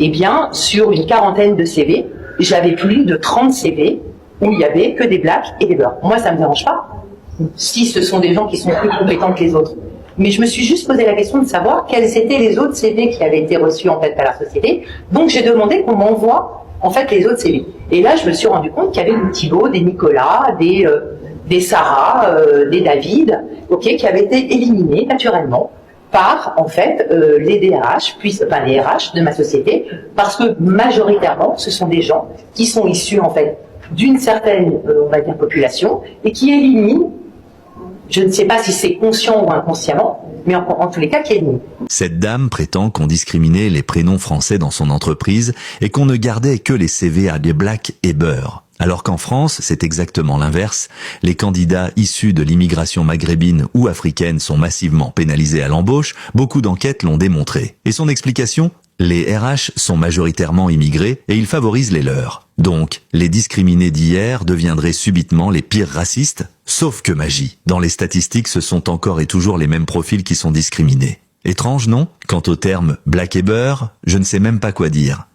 Eh bien, sur une quarantaine de CV, j'avais plus de 30 CV où il y avait que des blacks et des beurs. Moi, ça me dérange pas, si ce sont des gens qui sont plus compétents que les autres. Mais je me suis juste posé la question de savoir quels étaient les autres CV qui avaient été reçus en fait par la société. Donc j'ai demandé qu'on m'envoie en fait les autres CV. Et là, je me suis rendu compte qu'il y avait des Thibaut, des Nicolas, des Sarah, des David, qui avaient été éliminés naturellement par en fait les DRH, les RH de ma société, parce que majoritairement, ce sont des gens qui sont issus en fait d'une certaine, on va dire, population et qui éliminent. Je ne sais pas si c'est conscient ou inconsciemment, mais en tous les cas, qui élimine. Cette dame prétend qu'on discriminait les prénoms français dans son entreprise et qu'on ne gardait que les CV à des blacks et beurs. Alors qu'en France, c'est exactement l'inverse. Les candidats issus de l'immigration maghrébine ou africaine sont massivement pénalisés à l'embauche. Beaucoup d'enquêtes l'ont démontré. Et son explication ? Les RH sont majoritairement immigrés et ils favorisent les leurs. Donc, les discriminés d'hier deviendraient subitement les pires racistes ? Sauf que magie. Dans les statistiques, ce sont encore et toujours les mêmes profils qui sont discriminés. Étrange, non ? Quant au terme « black et beurre », je ne sais même pas quoi dire.